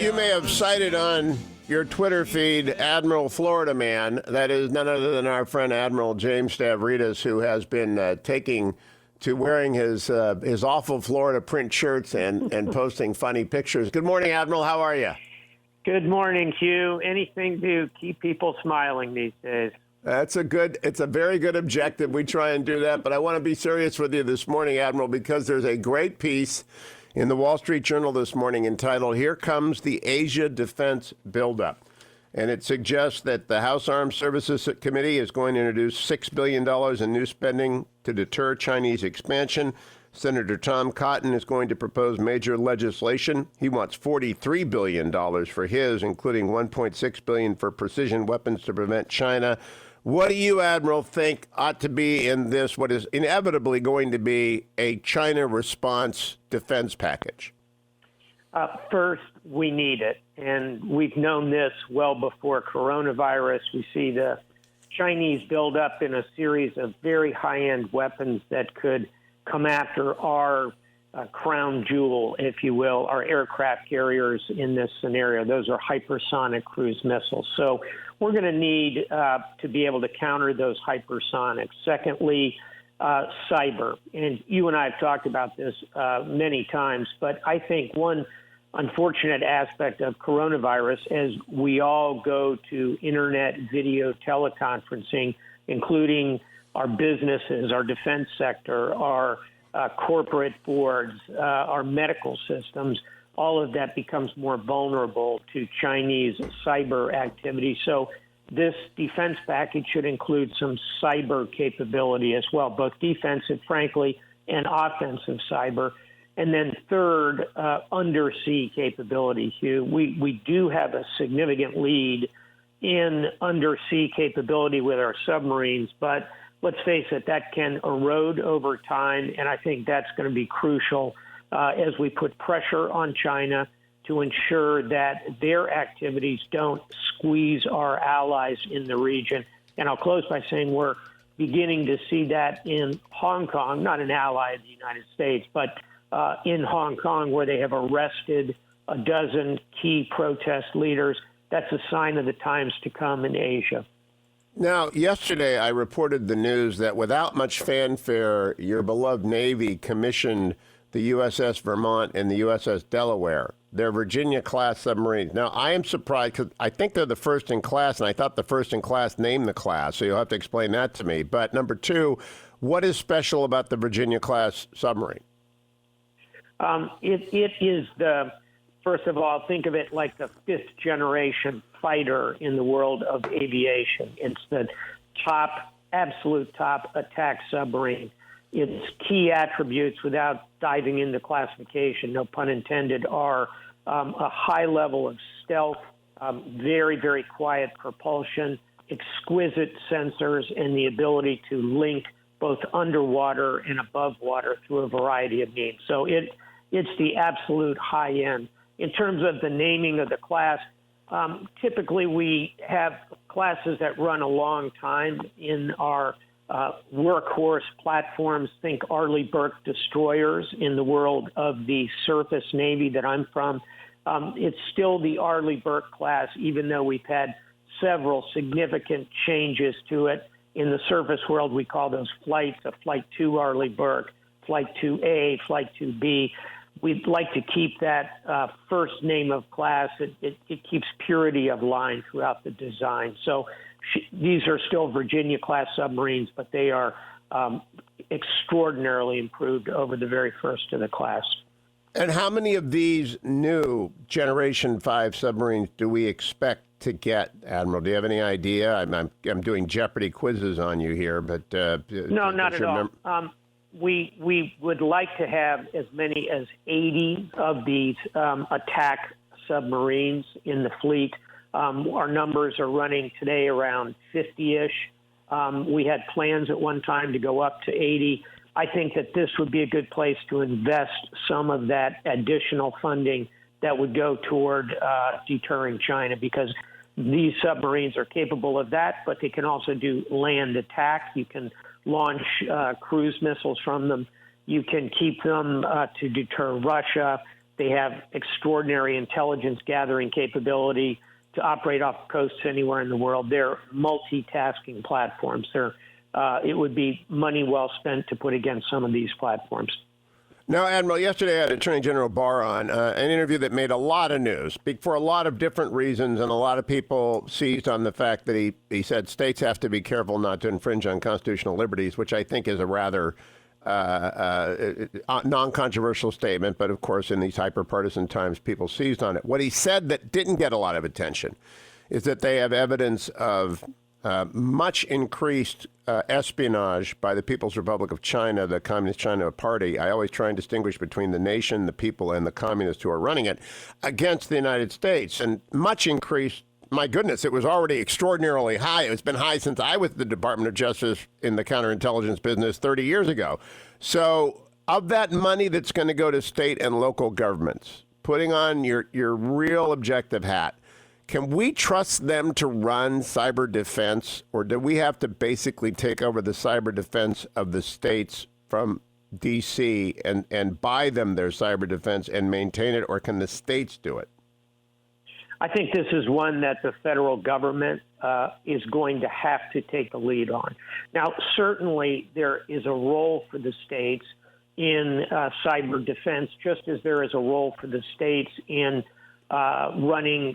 you may have cited on your Twitter feed Admiral Florida Man. That is none other than our friend Admiral James Stavridis, who has been taking to wearing his awful Florida print shirts and posting funny pictures. Good morning, Admiral. How are you? Good morning, Hugh. Anything to keep people smiling these days. It's a very good objective. We try and do that. But I want to be serious with you this morning, Admiral, because there's a great piece in the Wall Street Journal this morning entitled, "Here Comes the Asia Defense Buildup." And it suggests that the House Armed Services Committee is going to introduce $6 billion in new spending to deter Chinese expansion. Senator Tom Cotton is going to propose major legislation. He wants $43 billion for his, including $1.6 billion for precision weapons to prevent China. What do you, Admiral, think ought to be in this, what is inevitably going to be a China response defense package? First, we need it. And we've known this well before coronavirus. We see the Chinese build up in a series of very high-end weapons that could come after our crown jewel, if you will, our aircraft carriers in this scenario. Those are hypersonic cruise missiles. So we're going to need to be able to counter those hypersonics. Secondly, cyber. And you and I have talked about this many times, but I think one unfortunate aspect of coronavirus as we all go to internet video teleconferencing, including our businesses, our defense sector, our corporate boards, our medical systems, all of that becomes more vulnerable to Chinese cyber activity. So this defense package should include some cyber capability as well, both defensive, frankly, and offensive cyber. And then third, undersea capability, Hugh. We do have a significant lead in undersea capability with our submarines, but let's face it, that can erode over time, and I think that's going to be crucial as we put pressure on China to ensure that their activities don't squeeze our allies in the region. And I'll close by saying we're beginning to see that in Hong Kong, not an ally of the United States, but in Hong Kong, where they have arrested a dozen key protest leaders. That's a sign of the times to come in Asia. Now, yesterday I reported the news that without much fanfare, your beloved Navy commissioned the USS Vermont and the USS Delaware. They're Virginia-class submarines. Now, I am surprised because I think they're the first in class, and I thought the first in class named the class, so you'll have to explain that to me. But number two, what is special about the Virginia-class submarine? It is first of all, think of it like the fifth-generation fighter in the world of aviation. It's the absolute top attack submarine. Its key attributes, without diving into classification, no pun intended, are a high level of stealth, very, very quiet propulsion, exquisite sensors, and the ability to link both underwater and above water through a variety of means. So it's the absolute high end. In terms of the naming of the class, typically we have classes that run a long time in our workhorse platforms. Think Arleigh Burke destroyers in the world of the surface Navy that I'm from. It's still the Arleigh Burke class, even though we've had several significant changes to it. In the surface world, we call those flights, a Flight 2 Arleigh Burke, Flight 2A, Flight 2B. We'd like to keep that first name of class. It keeps purity of line throughout the design. So these are still Virginia-class submarines, but they are extraordinarily improved over the very first of the class. And how many of these new Generation 5 submarines do we expect to get, Admiral? Do you have any idea? I'm doing Jeopardy quizzes on you here, but no, not at all. We would like to have as many as 80 of these attack submarines in the fleet. Our numbers are running today around 50-ish. We had plans at one time to go up to 80. I think that this would be a good place to invest some of that additional funding that would go toward deterring China, because these submarines are capable of that, but they can also do land attack. You can launch cruise missiles from them. You can keep them to deter Russia. They have extraordinary intelligence gathering capability to operate off coasts anywhere in the world. They're multitasking platforms. It would be money well spent to put against some of these platforms. Now, Admiral, yesterday I had Attorney General Barr on an interview that made a lot of news for a lot of different reasons, and a lot of people seized on the fact that he said states have to be careful not to infringe on constitutional liberties, which I think is a rather non-controversial statement, but of course in these hyper-partisan times people seized on it. What he said that didn't get a lot of attention is that they have evidence of much increased espionage by the People's Republic of China, the Communist China Party. I always try and distinguish between the nation, the people, and the communists who are running it against the United States. And much increased, my goodness, it was already extraordinarily high. It's been high since I was at the Department of Justice in the counterintelligence business 30 years ago. So of that money that's going to go to state and local governments, putting on your real objective hat, can we trust them to run cyber defense, or do we have to basically take over the cyber defense of the states from D.C. and buy them their cyber defense and maintain it, or can the states do it? I think this is one that the federal government is going to have to take the lead on. Now, certainly there is a role for the states in cyber defense, just as there is a role for the states in running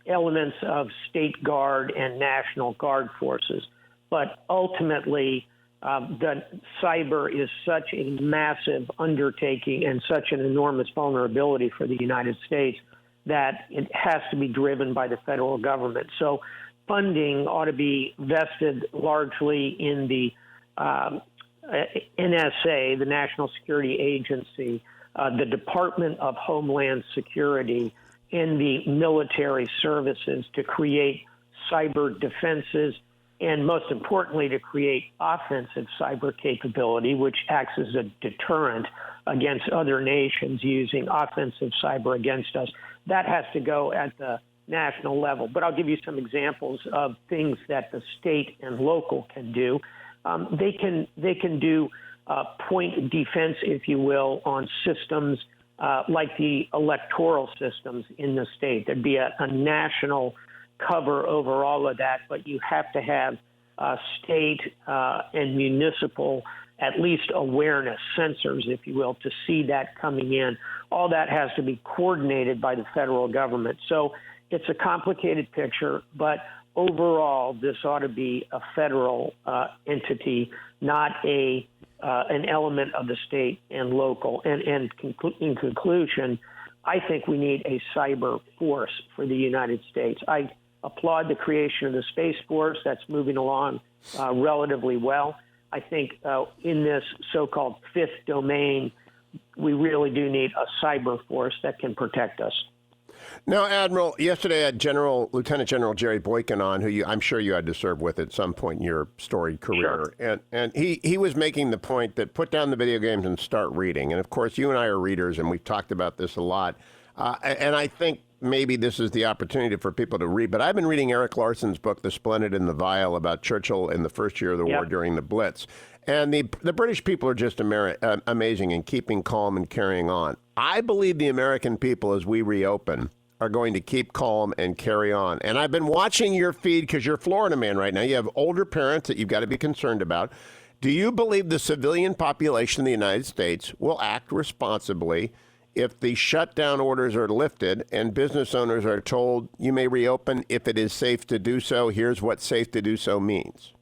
elements of state guard and national guard forces. But ultimately, the cyber is such a massive undertaking and such an enormous vulnerability for the United States that it has to be driven by the federal government. So funding ought to be vested largely in the NSA, the National Security Agency, the Department of Homeland Security, in the military services to create cyber defenses, and most importantly, to create offensive cyber capability, which acts as a deterrent against other nations using offensive cyber against us. That has to go at the national level. But I'll give you some examples of things that the state and local can do. They can do point defense, if you will, on systems like the electoral systems in the state. There'd be a national cover over all of that, but you have to have state and municipal, at least awareness, sensors, if you will, to see that coming in. All that has to be coordinated by the federal government. So it's a complicated picture, but overall, this ought to be a federal entity, not an element of the state and local. And in conclusion, I think we need a cyber force for the United States. I applaud the creation of the Space Force. That's moving along relatively well. I think in this so-called fifth domain, we really do need a cyber force that can protect us. Now, Admiral, yesterday I had Lieutenant General Jerry Boykin on, who I'm sure you had to serve with at some point in your storied career. Sure. And he was making the point that put down the video games and start reading. And, of course, you and I are readers, and we've talked about this a lot. And I think maybe this is the opportunity for people to read. But I've been reading Eric Larson's book, The Splendid and the Vile, about Churchill in the first year of the war during the Blitz. And the British people are just amazing in keeping calm and carrying on. I believe the American people, as we reopen, are going to keep calm and carry on. And I've been watching your feed because you're a Florida man right now. You have older parents that you've got to be concerned about. Do you believe the civilian population of the United States will act responsibly if the shutdown orders are lifted and business owners are told you may reopen if it is safe to do so? Here's what safe to do so means.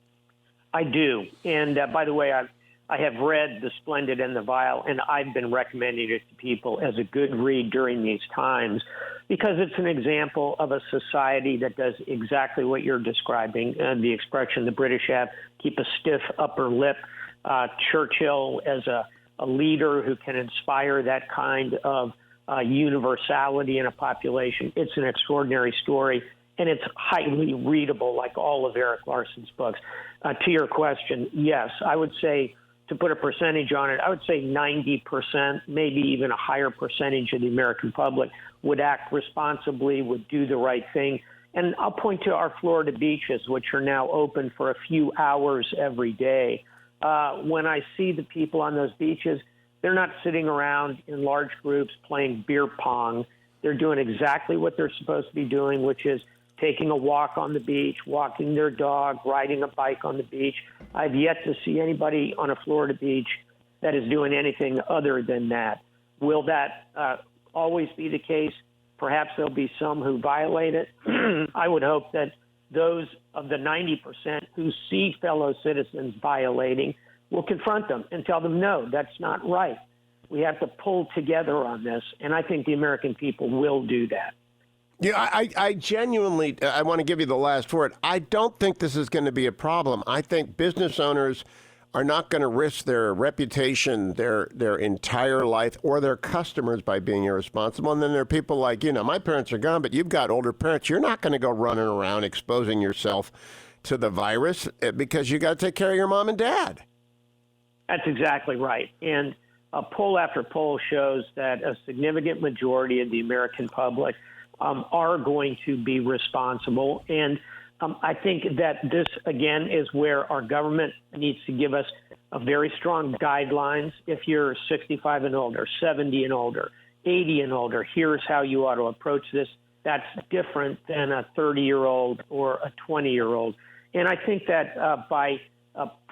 I do. And by the way, I have read The Splendid and the Vile, and I've been recommending it to people as a good read during these times because it's an example of a society that does exactly what you're describing. The expression the British have, keep a stiff upper lip. Churchill as a leader who can inspire that kind of universality in a population. It's an extraordinary story, and it's highly readable, like all of Eric Larson's books. To your question, yes, I would say, to put a percentage on it, I would say 90%, maybe even a higher percentage of the American public would act responsibly, would do the right thing. And I'll point to our Florida beaches, which are now open for a few hours every day. When I see the people on those beaches, They're not sitting around in large groups playing beer pong. They're doing exactly what they're supposed to be doing, which is taking a walk on the beach, walking their dog, riding a bike on the beach. I've yet to see anybody on a Florida beach that is doing anything other than that. Will that always be the case? Perhaps there'll be some who violate it. I would hope that those of the 90% who see fellow citizens violating will confront them and tell them, no, that's not right. We have to pull together on this, and I think the American people will do that. Yeah, I genuinely, I want to give you the last word. I don't think this is going to be a problem. I think business owners are not going to risk their reputation, their entire life, or their customers by being irresponsible. And then there are people like, my parents are gone, but you've got older parents. You're not going to go running around exposing yourself to the virus because you got to take care of your mom and dad. That's exactly right. And poll after poll shows that a significant majority of the American public are going to be responsible. And I think that this, again, is where our government needs to give us a very strong guidelines. If you're 65 and older, 70 and older, 80 and older, here's how you ought to approach this. That's different than a 30-year-old or a 20-year-old. And I think that by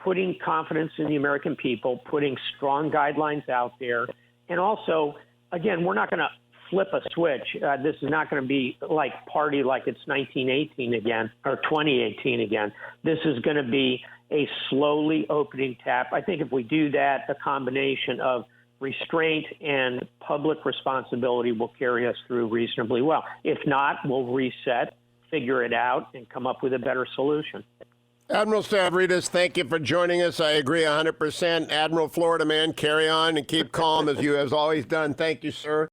putting confidence in the American people, putting strong guidelines out there, and also, again, we're not going to flip a switch. This is not going to be party like it's 1918 again or 2018 again. This is going to be a slowly opening tap. I think if we do that, a combination of restraint and public responsibility will carry us through reasonably well. If not, we'll reset, figure it out, and come up with a better solution. Admiral Stavridis, thank you for joining us. I agree 100%. Admiral Florida man, carry on and keep calm as you have always done. Thank you, sir.